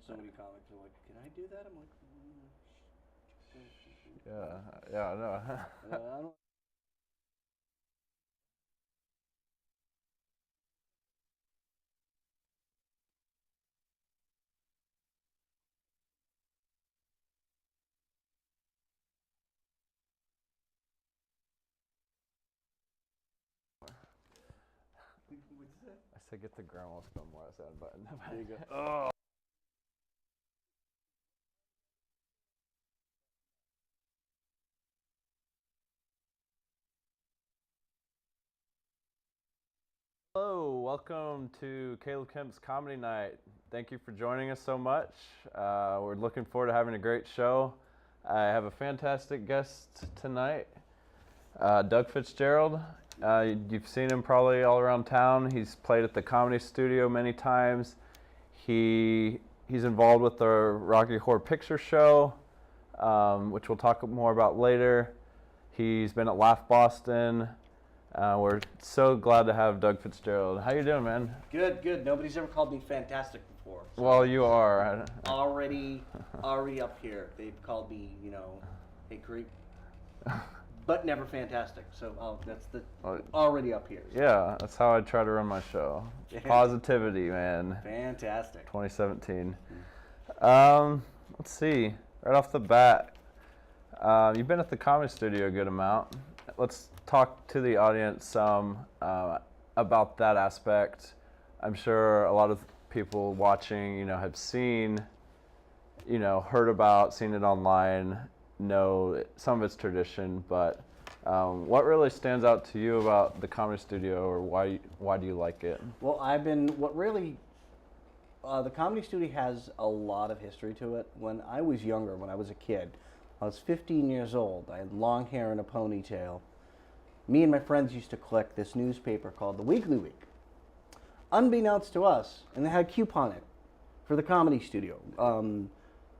so many comics are like, "Can I do that?" I'm like, Yeah, I know. I don't. What'd you say? I said get the grandma spell more sound button. There you go. Oh. Hello, welcome to Caleb Kempf's Comedy Night. Thank you for joining us so much. We're looking forward to having a great show. I have a fantastic guest tonight, Doug Fitzgerald. You've seen him probably all around town. He's played at the Comedy Studio many times. He's involved with the Rocky Horror Picture Show, which we'll talk more about later. He's been at Laugh Boston. We're so glad to have Doug Fitzgerald. How you doing, man? Good. Nobody's ever called me fantastic before. So Well, you are. already up here. They've called me, hey, creep, but never fantastic. So that's the already up here. So. Yeah, that's how I try to run my show. Positivity, man. Fantastic. 2017. Let's see. Right off the bat, you've been at the Comedy Studio a good amount. Let's talk to the audience some about that aspect. I'm sure a lot of people watching, have seen, heard about, seen it online, know some of its tradition, but what really stands out to you about the Comedy Studio, or why do you like it? Well, the Comedy Studio has a lot of history to it. When I was younger, when I was a kid, I was 15 years old. I had long hair and a ponytail. Me and my friends used to collect this newspaper called The Weekly Week. Unbeknownst to us, and they had a coupon it for the Comedy Studio.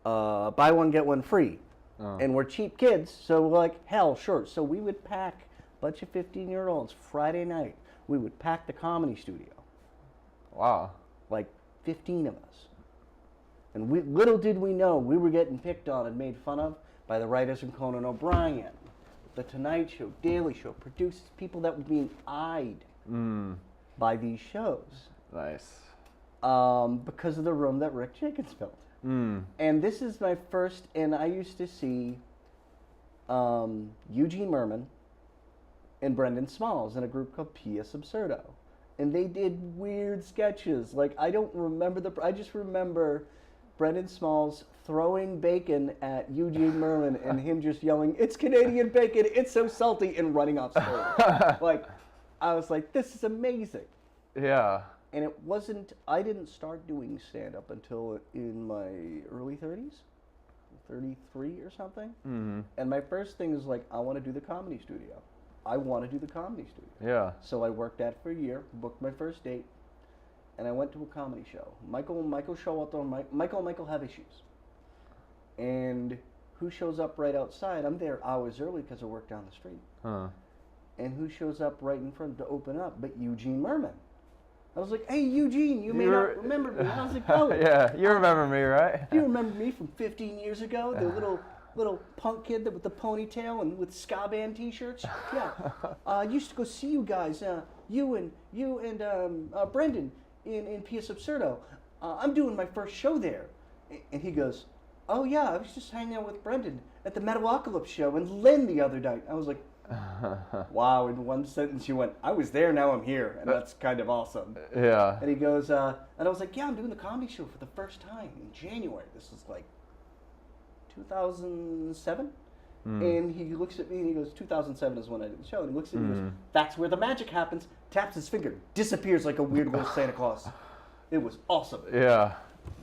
Buy one, get one free. Oh. And we're cheap kids, so we're like, hell, sure. So we would pack a bunch of 15-year-olds Friday night. We would pack the Comedy Studio. Wow. Like 15 of us. And little did we know, we were getting picked on and made fun of by the writers from Conan O'Brien, The Tonight Show, Daily Show, producers, people that were being eyed by these shows. Nice. Because of the room that Rick Jenkins built. And this is my first, and I used to see Eugene Mirman and Brendan Smalls in a group called P.S. Absurdo. And they did weird sketches. Like, I don't remember I just remember Brendan Smalls throwing bacon at Eugene Mirman and him just yelling, "It's Canadian bacon, it's so salty," and running off stage. Like, I was like, this is amazing. Yeah. And I didn't start doing stand-up until in my early 30s, 33 or something. Mm-hmm. And my first thing is like, I want to do the Comedy Studio. I want to do the Comedy Studio. Yeah. So I worked at it for a year, booked my first date, and I went to a comedy show. Michael have issues. And who shows up right outside? I'm there hours early because I work down the street. Huh. And who shows up right in front to open up but Eugene Mirman? I was like, "Hey, Eugene, you may not remember me." How's it going? Yeah, you remember me, right? Do you remember me from 15 years ago? The little punk kid with the ponytail and with ska band T-shirts? Yeah. I used to go see you guys, you and Brendan in P.S. Absurdo. I'm doing my first show there. And he goes, "Oh yeah, I was just hanging out with Brendan at the Metalocalypse show in Lynn the other night." I was like, wow, in one sentence you went, "I was there, now I'm here," and that's kind of awesome. Yeah. And he goes, and I was like, "Yeah, I'm doing the comedy show for the first time in January." This is like 2007. And he looks at me and he goes, 2007 is when I did the show. And he looks at me and goes, "That's where the magic happens." Taps his finger, disappears like a weird little Santa Claus. It was awesome. Yeah.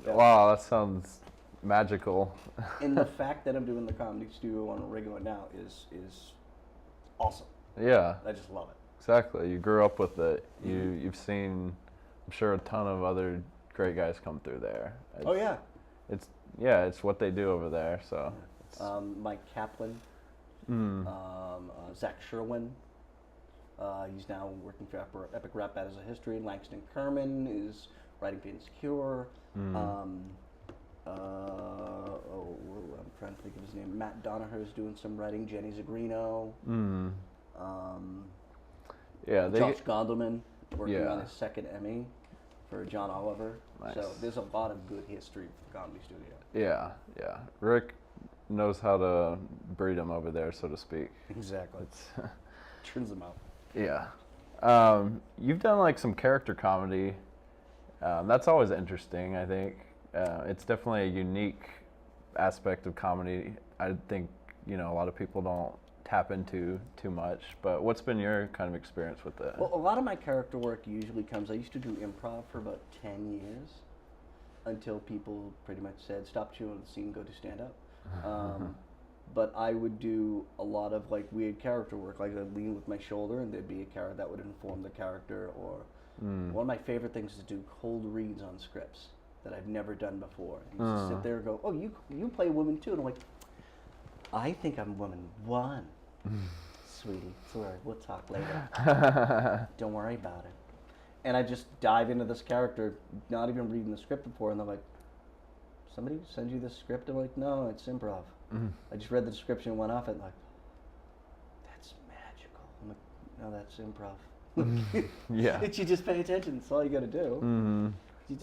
Wow, that sounds magical. And the fact that I'm doing the Comedy Studio on a regular now is awesome. Yeah. I just love it. Exactly. You grew up with it. You've seen, I'm sure, a ton of other great guys come through there. It's what they do over there. So. Mike Kaplan, Zach Sherwin. He's now working for Epic Rap as a History. Langston Kerman is writing for Insecure. I'm trying to think of his name. Matt Donaher's doing some writing. Jenny Zagrino. Yeah, Josh Gondelman working on Yeah. his second Emmy for John Oliver. Nice. So there's a lot of good history for the Comedy Studio. Yeah, yeah. Rick knows how to breed them over there, so to speak. Exactly. It's Turns them out. yeah. You've done like some character comedy. That's always interesting, I think. It's definitely a unique aspect of comedy. I think, a lot of people don't tap into too much, but what's been your kind of experience with that? Well, a lot of my character work usually comes, I used to do improv for about 10 years until people pretty much said, stop chewing the scene, go do stand-up. But I would do a lot of like weird character work, like I'd lean with my shoulder and there'd be a character that would inform the character, or one of my favorite things is to do cold reads on scripts that I've never done before. You just sit there and go, oh, you play woman too. And I'm like, I think I'm woman one. Sweetie, sorry, we'll talk later. Don't worry about it. And I just dive into this character, not even reading the script before, and they're like, somebody sends you this script? I'm like, no, it's improv. I just read the description and went off it, and like, that's magical. I'm like, no, that's improv. Yeah. You just pay attention, that's all you gotta do.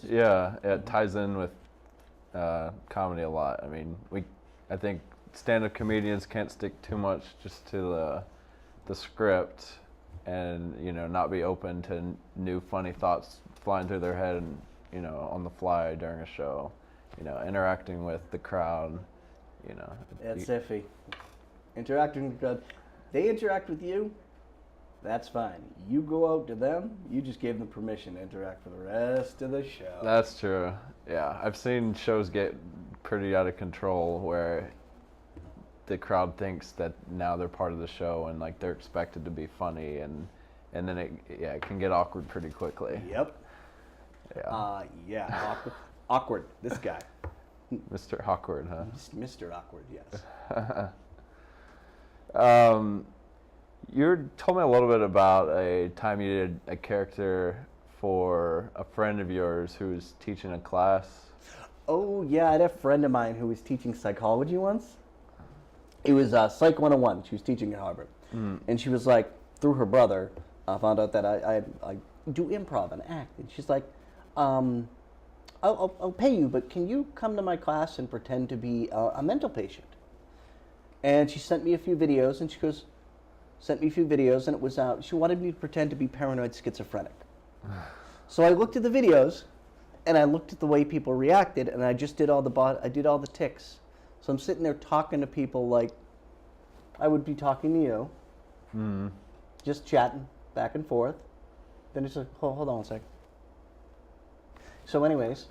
Yeah, it ties in with comedy a lot. I mean, I think stand-up comedians can't stick too much just to the script, and not be open to new funny thoughts flying through their head, and on the fly during a show. Interacting with the crowd. That's iffy. Interacting with the crowd, they interact with you. That's fine. You go out to them, you just gave them permission to interact for the rest of the show. That's true. Yeah, I've seen shows get pretty out of control where the crowd thinks that now they're part of the show and like they're expected to be funny, and then it can get awkward pretty quickly. Yep. Yeah. Awkward. This guy. Mr. Awkward, huh? Mr. Awkward, yes. You told me a little bit about a time you did a character for a friend of yours who was teaching a class. Oh, yeah, I had a friend of mine who was teaching psychology once. It was Psych 101. She was teaching at Harvard. And she was like, through her brother, found out that I do improv and act. And she's like, I'll pay you, but can you come to my class and pretend to be a mental patient? And she sent me a few videos, and and it was, she wanted me to pretend to be paranoid schizophrenic. So I looked at the videos, and I looked at the way people reacted, and I just did all the tics. So I'm sitting there talking to people like I would be talking to you, just chatting back and forth. Then it's like, hold on a sec. So anyways,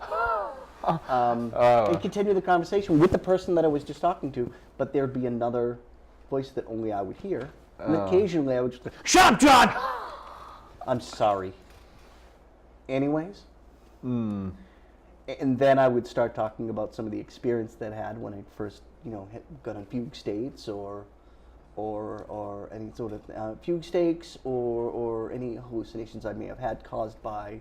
and continue the conversation with the person that I was just talking to, but there'd be another voice that only I would hear. And occasionally I would just like, shut up, John! I'm sorry. Anyways. And then I would start talking about some of the experience that I had when I first, got on fugue states or any sort of fugue states or any hallucinations I may have had caused by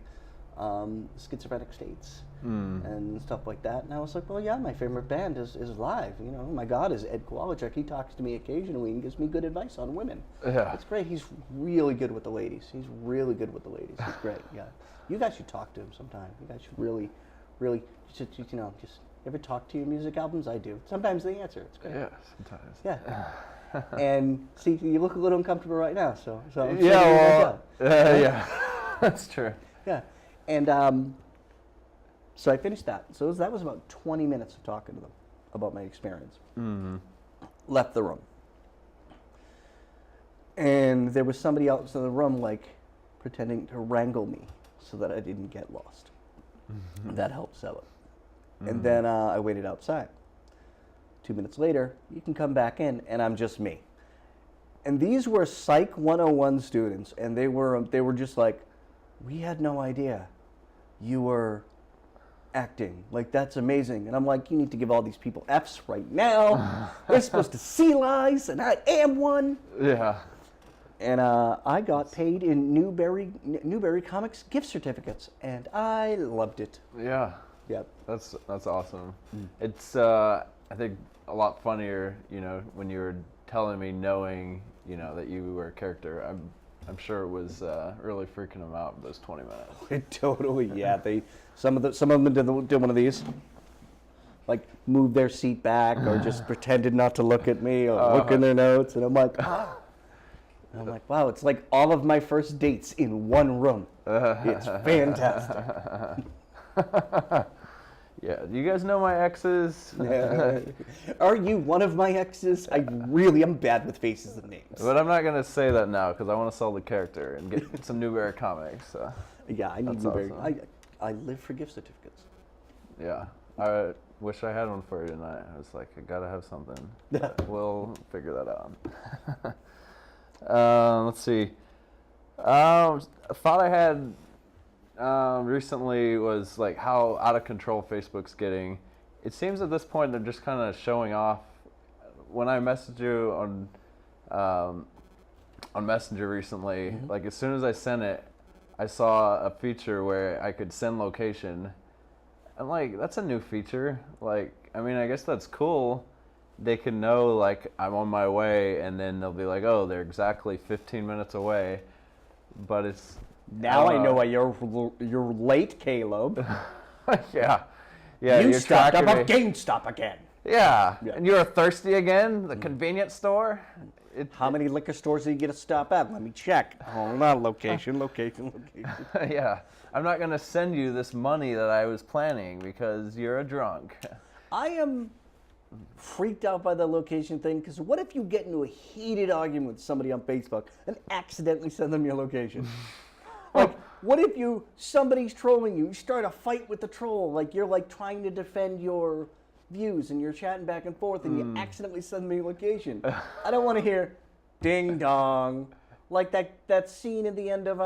schizophrenic states and stuff like that. And I was like, well, yeah, my favorite band is Live. My God is Ed Kowalczyk. He talks to me occasionally and gives me good advice on women. Yeah. It's great. He's really good with the ladies. He's great, yeah. You guys should talk to him sometime. You guys should really, just ever talk to your music albums? I do. Sometimes they answer. It's great. Yeah, sometimes. Yeah. And see, you look a little uncomfortable right now, so yeah, yeah, that's true. Yeah, and so I finished that. So that was about 20 minutes of talking to them about my experience. Left the room, and there was somebody else in the room, like pretending to wrangle me so that I didn't get lost. That helped sell it. And then I waited outside. 2 minutes later, you can come back in, and I'm just me. And these were Psych 101 students, and they were just like, we had no idea you were acting. Like, that's amazing. And I'm like, you need to give all these people Fs right now. They're supposed to see lies, and I am one. Yeah. And I got paid in Newberry Comics gift certificates, and I loved it. Yeah. Yep. That's awesome. It's I think a lot funnier, when you were telling me, knowing, that you were a character. I'm sure it was really freaking them out those 20 minutes. Totally, yeah. Some of them did one of these, like moved their seat back or just pretended not to look at me or look in their notes, and I'm like, wow, it's like all of my first dates in one room. It's fantastic. Yeah, do you guys know my exes? Are you one of my exes? I'm bad with faces and names. But I'm not going to say that now because I want to sell the character and get some Newbery comics. So. Yeah, I need Newbery. Awesome. I live for gift certificates. Yeah, I wish I had one for you tonight. I was like, I got to have something. We'll figure that out. Let's see. A thought I had recently was like how out of control Facebook's getting. It seems at this point they're just kind of showing off. When I messaged you on Messenger recently, like as soon as I sent it, I saw a feature where I could send location. I'm like, that's a new feature. Like, I mean, I guess that's cool. They can know like I'm on my way, and then they'll be like, oh, they're exactly 15 minutes away. But it's now I know why you're late, Caleb. Yeah. You stopped up at GameStop again. Yeah, and you're thirsty again? The convenience store? How many liquor stores do you get to stop at? Let me check. Hold on, location. Yeah, I'm not going to send you this money that I was planning because you're a drunk. I am freaked out by the location thing, because what if you get into a heated argument with somebody on Facebook and accidentally send them your location? Like, what if somebody's trolling you, you start a fight with the troll, like you're like trying to defend your views and you're chatting back and forth and you accidentally send me your location. I don't want to hear ding dong, like that scene at the end of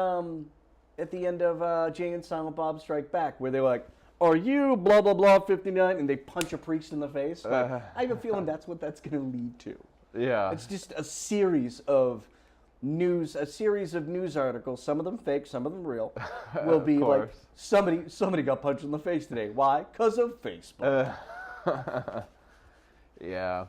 Jay and Silent Bob Strike Back, where they're like, are you blah blah blah 59, and they punch a priest in the face. Like, I have a feeling that's what that's going to lead to. Yeah, it's just a series of news articles, some of them fake, some of them real, will be like somebody got punched in the face today. Why? Because of Facebook. Yeah.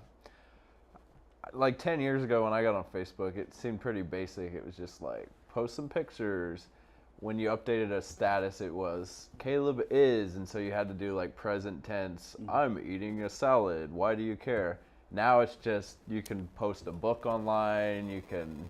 Like 10 years ago when I got on Facebook, it seemed pretty basic. It was just like, post some pictures. When you updated a status, it was, Caleb is, and so you had to do like present tense, I'm eating a salad, why do you care? Now it's just, you can post a book online, you can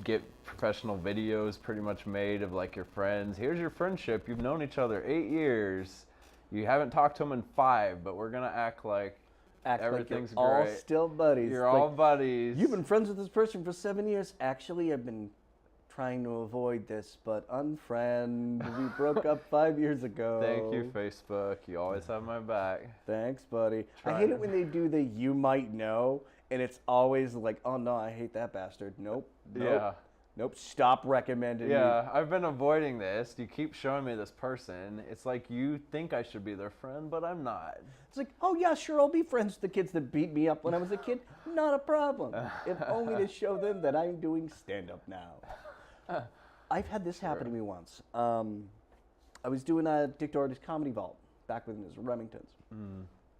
get professional videos pretty much made of like your friends. Here's your friendship, you've known each other 8 years. You haven't talked to them in 5, but we're going to act like everything's like you're great. all still buddies. You're all buddies. You've been friends with this person for 7 years. Actually, I've been trying to avoid this, but unfriend. We broke up 5 years ago. Thank you, Facebook. You always have my back. Thanks, buddy. I hate it when they do the you might know, and it's always like, oh no, I hate that bastard. Nope. Yeah. Nope, stop recommending me. Yeah, I've been avoiding this. You keep showing me this person. It's like you think I should be their friend, but I'm not. It's like, oh yeah, sure, I'll be friends with the kids that beat me up when I was a kid. Not a problem. If only to show them that I'm doing stand-up now. I've had this happen to me once. I was doing a Dick Doherty's Comedy Vault back when it was Remington's.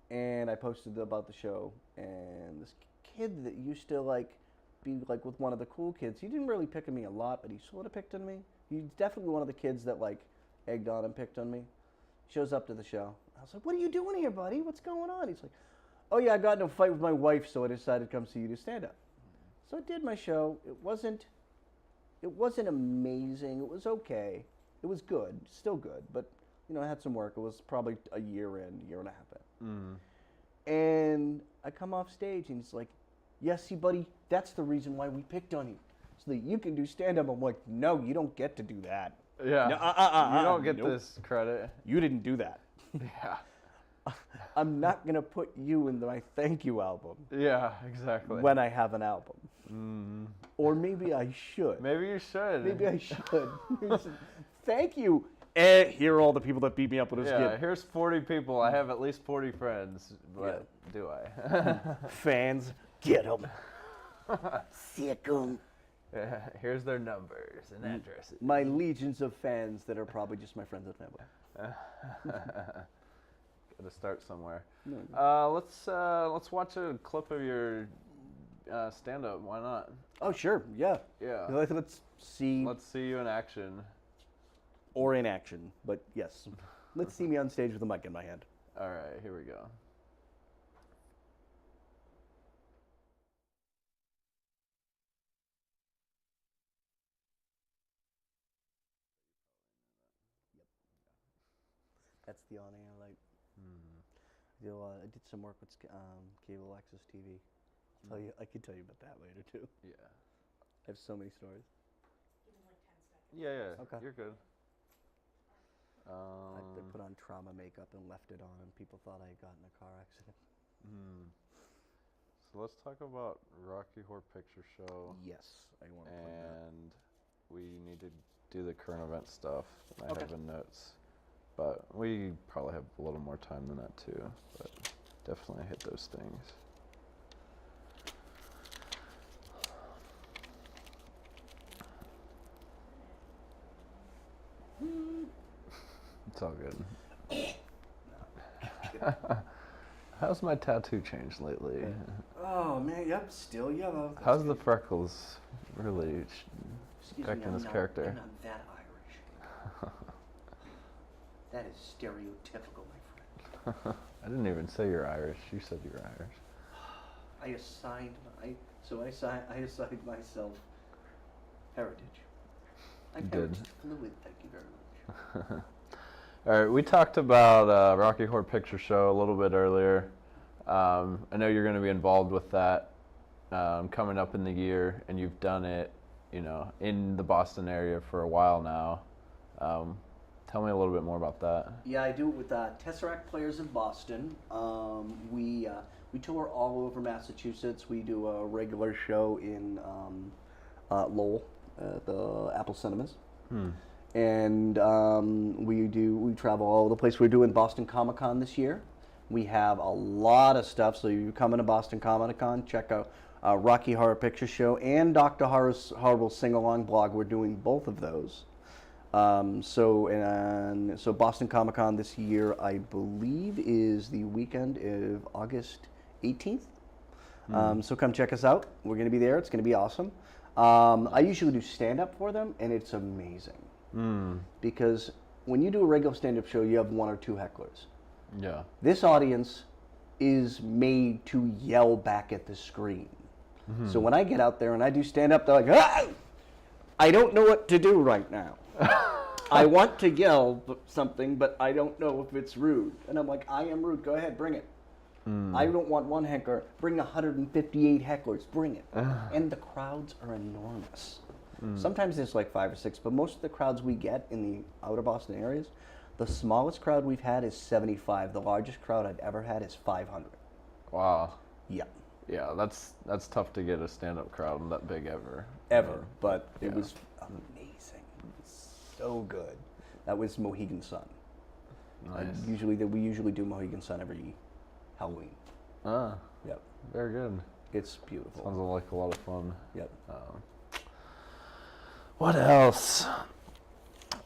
And I posted about the show, and this kid that used to be like with one of the cool kids. He didn't really pick on me a lot, but he sort of picked on me. He's definitely one of the kids that like egged on and picked on me. Shows up to the show. I was like, what are you doing here, buddy? What's going on? He's like, oh yeah, I got in a fight with my wife, so I decided to come see you to stand up. So I did my show. It wasn't amazing. It was okay. It was good, still good, but I had some work. It was probably a year and a half in. And I come off stage and he's like, yeah, see, buddy, that's the reason why we picked on you, so that you can do stand-up. I'm like, no, you don't get to do that. Yeah. No, you don't get this credit. You didn't do that. Yeah. I'm not going to put you in my thank you album. Yeah, exactly. When I have an album. Or maybe I should. Maybe you should. Maybe I should. Thank you. Here are all the people that beat me up when I was a kid. Here's 40 people. I have at least 40 friends. But do I? Fans, get them. Sick 'em. Here's their numbers and addresses. My legions of fans that are probably just my friends and family. Got to start somewhere. No. Let's watch a clip of your stand-up. Why not? Oh, sure. Yeah. Yeah. Let's see. Let's see you in action. Or in action, but yes. Let's see me on stage with a mic in my hand. All right, here we go. That's the on-air light. I did some work with cable access TV. I could tell you about that later too. Yeah. I have so many stories. Give me like 10 seconds. Yeah. Okay. You're good. I put on trauma makeup and left it on, and people thought I had gotten in a car accident. So let's talk about Rocky Horror Picture Show. Yes, I want to plug that. And we need to do the current event stuff. I Okay. have in notes. But we probably have a little more time than that too. But definitely hit those things. It's all good. How's my tattoo changed lately? Oh man, yep, still yellow. How's the freckles really Excuse affecting me, this character? I'm not that Irish. That is stereotypical, my friend. I didn't even say you're Irish. You said you were Irish. I assigned myself heritage. I'm You did. heritage fluid, thank you very much. All right, we talked about Rocky Horror Picture Show a little bit earlier. I know you're going to be involved with that coming up in the year, and you've done it, in the Boston area for a while now. Tell me a little bit more about that. Yeah, I do it with Tesseract Players of Boston. We tour all over Massachusetts. We do a regular show in Lowell at the Apple Cinemas. And we travel all over the place. We're doing Boston Comic Con this year. We have a lot of stuff. So you come into Boston Comic Con, check out Rocky Horror Picture Show and Dr. Horrible Sing Along blog. We're doing both of those. So Boston Comic Con this year, I believe, is the weekend of August 18th. So come check us out. We're going to be there. It's going to be awesome. I usually do stand-up for them, and it's amazing. Because when you do a regular stand-up show, you have one or two hecklers. Yeah. This audience is made to yell back at the screen. So when I get out there and I do stand-up, they're like, ah! I don't know what to do right now. I want to yell something, but I don't know if it's rude. And I'm like, I am rude. Go ahead, bring it. I don't want one heckler. Bring 158 hecklers. Bring it. And the crowds are enormous. Sometimes there's like 5 or 6, but most of the crowds we get in the outer Boston areas, the smallest crowd we've had is 75. The largest crowd I've ever had is 500. Wow. Yeah. Yeah, that's tough to get a stand-up crowd that big ever. Ever. But it was amazing. So good. That was Mohegan Sun. Nice. We usually do Mohegan Sun every Halloween. Ah, Yep. very good. It's beautiful. Sounds like a lot of fun. Yep. What else?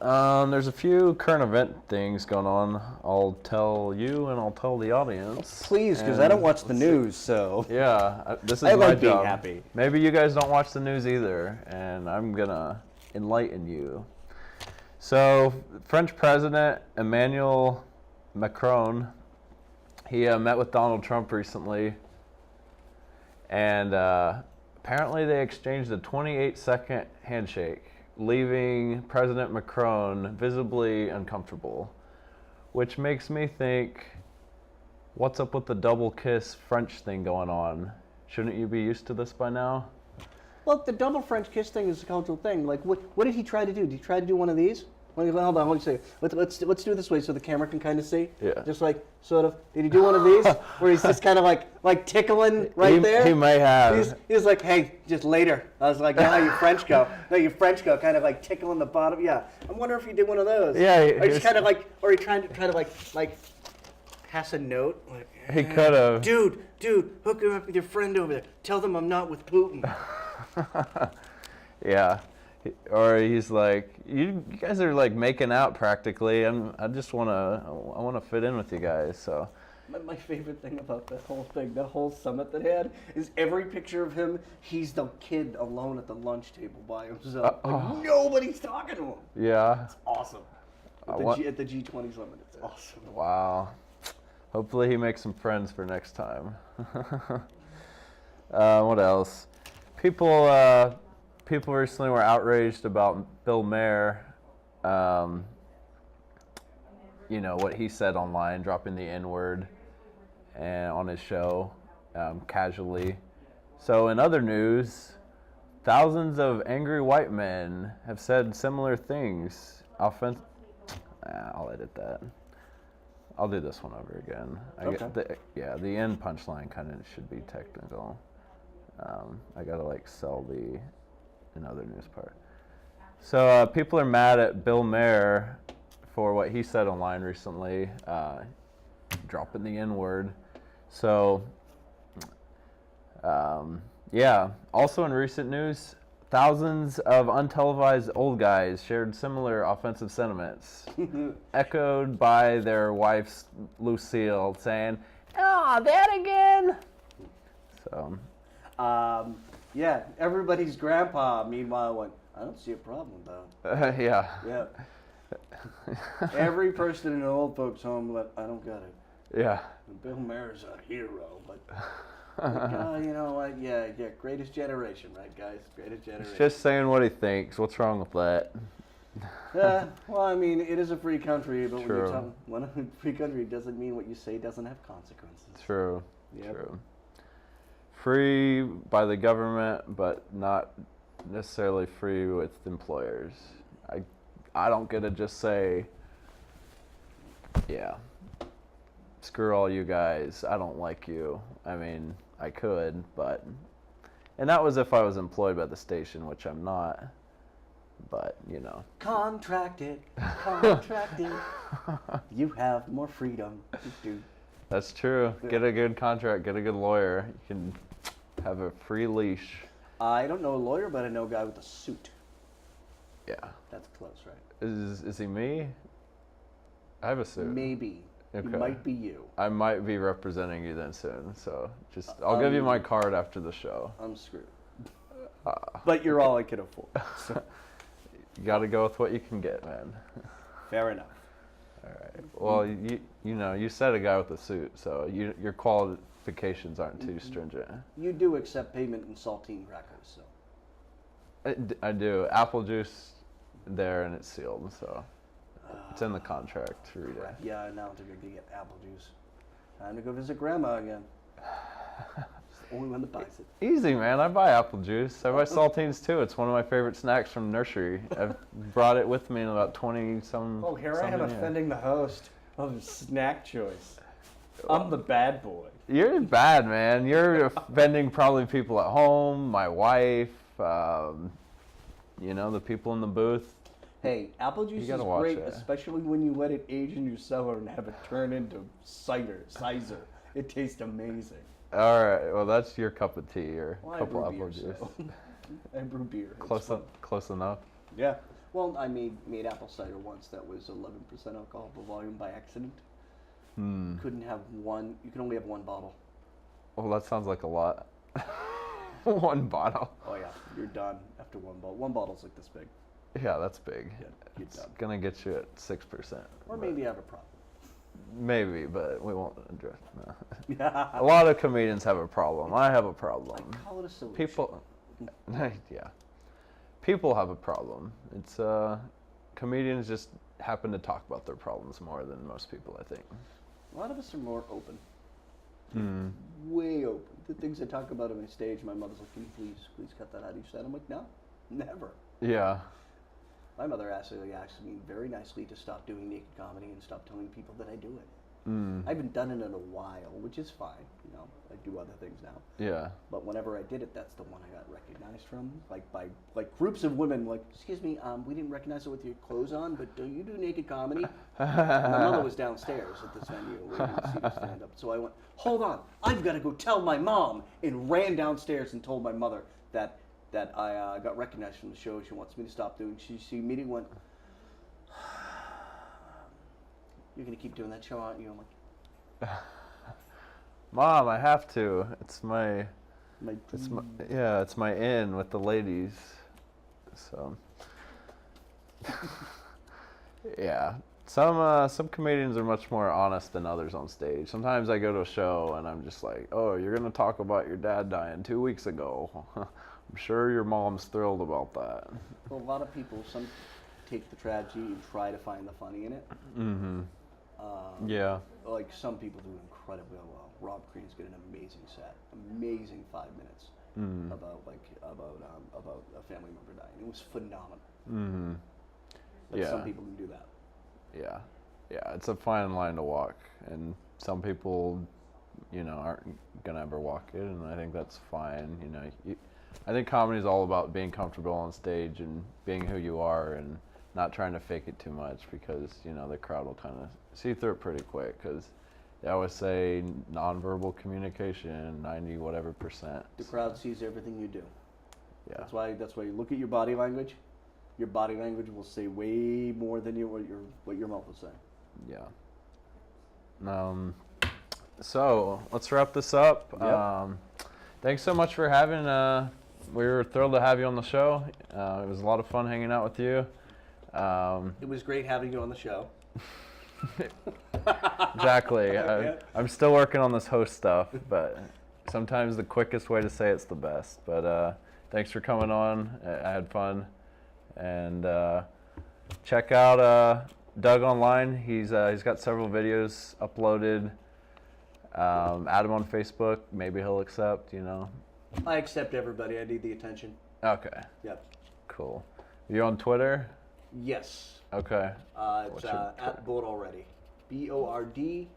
There's a few current event things going on. I'll tell you and I'll tell the audience. Please, because I don't watch the news, so. Yeah, this is I my like being job. happy. Maybe you guys don't watch the news either, and I'm gonna enlighten you. So, French President Emmanuel Macron, he met with Donald Trump recently, and apparently they exchanged a 28-second handshake, leaving President Macron visibly uncomfortable, which makes me think, what's up with the double kiss French thing going on? Shouldn't you be used to this by now? Well, the double French kiss thing is a cultural thing. Like, what did he try to do? Did he try to do one of these? Hold on, hold on. Let's do it this way so the camera can kind of see. Yeah. Just like, sort of, did he do one of these? Where he's just kind of like tickling right there? He may have. He's like, hey, just later. I was like, no, you French go. No, you French go. Kind of like tickling the bottom. Yeah. I wonder if he did one of those. Yeah. Or he's kind of like, or he trying to like pass a note. Like, He could have. Dude, hook her up with your friend over there. Tell them I'm not with Putin. Yeah. Or he's like, you guys are like making out practically. I want to fit in with you guys. So. My favorite thing about that whole thing, that whole summit that had, is every picture of him, he's the kid alone at the lunch table by himself. Like, nobody's talking to him. Yeah. It's awesome. At the G20 summit, it's awesome. Wow. Hopefully he makes some friends for next time. What else? People recently were outraged about Bill Maher, what he said online, dropping the N-word and on his show casually. So in other news, thousands of angry white men have said similar things. I'll edit that. I'll do this one over again. The end punchline kind of should be technical. I gotta sell the another news part. So people are mad at Bill Maher for what he said online recently, dropping the N-word. So, also in recent news, thousands of untelevised old guys shared similar offensive sentiments, echoed by their wives, Lucille, saying, "Oh, that again." So, everybody's grandpa, meanwhile, went, "I don't see a problem, though." Yeah. Yeah. Every person in an old folks' home went, "I don't get it." Yeah. Bill Maher's a hero, but you know what? Yeah, greatest generation, right, guys? Greatest generation. He's just saying what he thinks. What's wrong with that? Well, I mean, it is a free country, but True. when a free country doesn't mean what you say doesn't have consequences. True. Yep. True. Free by the government, but not necessarily free with employers. I don't get to just say, screw all you guys, I don't like you. I mean, I could, and that was if I was employed by the station, which I'm not, but, Contracted. You have more freedom, dude. That's true. Get a good contract, get a good lawyer. You can have a free leash. I don't know a lawyer, but I know a guy with a suit. Yeah. That's close, right? Is he me? I have a suit. Maybe. Okay. He might be you. I might be representing you then soon, so I'll give you my card after the show. I'm screwed. But you're all I can afford. So. You got to go with what you can get, man. Fair enough. All right. Well, you said a guy with a suit, so your qualifications aren't too stringent. You do accept payment in saltine crackers, so. I do. Apple juice there, and it's sealed, so it's in the contract to read it. Yeah, now I'm going to get apple juice. Time to go visit Grandma again. It's the only one that buys it. Easy, man. I buy apple juice. I buy saltines too. It's one of my favorite snacks from nursery. I've brought it with me in about 20-some. Oh, here I am offending the host of snack choice. I'm the bad boy. You're bad, man. You're offending probably people at home, my wife, the people in the booth. Hey, apple juice is great, especially when you let it age in your cellar and have it turn into cider. It tastes amazing. All right, well, that's your cup of tea or Well, couple I apple brew juice. beer, so. I brew beer. Close enough. Yeah. Well, I made apple cider once that was 11% alcohol per volume by accident. Couldn't have one. You can only have one bottle. Well, that sounds like a lot. One bottle. Oh yeah, you're done after one bottle. One bottle's like this big. Yeah, that's big. Yeah, it's gonna get you at 6%. Or maybe you have a problem. Maybe, but we won't address. No. A A lot of comedians have a problem. I have a problem. call it a solution. People, yeah, people have a problem. It's comedians just happen to talk about their problems more than most people, I think. A lot of us are more open. Way open. The things I talk about on my stage, my mother's like, "Can you please cut that out of your set?" I'm like, "No, never." Yeah. My mother actually asked me very nicely to stop doing naked comedy and stop telling people that I do it. I haven't done it in a while, which is fine. I do other things now. Yeah. But whenever I did it, that's the one I got recognized from, by groups of women. Like, "Excuse me, we didn't recognize it with your clothes on, but do you do naked comedy?" My mother was downstairs at this venue waiting to see me stand up. So I went, "Hold on, I've got to go tell my mom," and ran downstairs and told my mother that that I got recognized from the show. She wants me to stop doing. She immediately went, "You're gonna keep doing that show, aren't you?" I'm like, Mom, I have to. It's my dream. it's my in with the ladies. So yeah. Some comedians are much more honest than others on stage. Sometimes I go to a show and I'm just like, "Oh, you're gonna talk about your dad dying 2 weeks ago. I'm sure your mom's thrilled about that." Well, a lot of people take the tragedy and try to find the funny in it. Mm-hmm. Yeah. Like some people do incredibly well. Rob Green's got an amazing set, amazing 5 minutes about a family member dying. It was phenomenal. Mm-hmm. But Yeah. some people can do that. Yeah, it's a fine line to walk, and some people, aren't gonna ever walk it, and I think that's fine. I think comedy is all about being comfortable on stage and being who you are, and not trying to fake it too much, because the crowd will kind of see through it pretty quick. Because they always say nonverbal communication, 90 whatever %. The crowd sees everything you do. Yeah. That's why you look at your body language. Your body language will say way more than what your mouth will say. Yeah. So let's wrap this up. Yep. Thanks so much for having. We were thrilled to have you on the show. It was a lot of fun hanging out with you. It was great having you on the show. Exactly. I'm still working on this host stuff, but sometimes the quickest way to say it's the best. But thanks for coming on. I had fun. And check out Doug online. He's got several videos uploaded. Add him on Facebook. Maybe he'll accept. I accept everybody. I need the attention. Okay. Yep. Cool. You on Twitter? Yes. Okay. It's What's your at Board Already. BORDALREDY.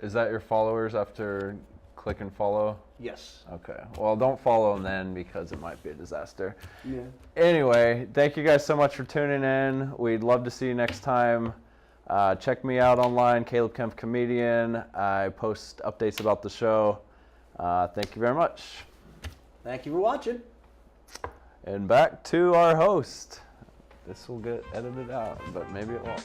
Is that your followers after clicking follow? Yes. Okay. Well, don't follow them then, because it might be a disaster. Yeah. Anyway, thank you guys so much for tuning in. We'd love to see you next time. Check me out online, Caleb Kempf Comedian. I post updates about the show. Thank you very much. Thank you for watching. And back to our host. This will get edited out, but maybe it won't.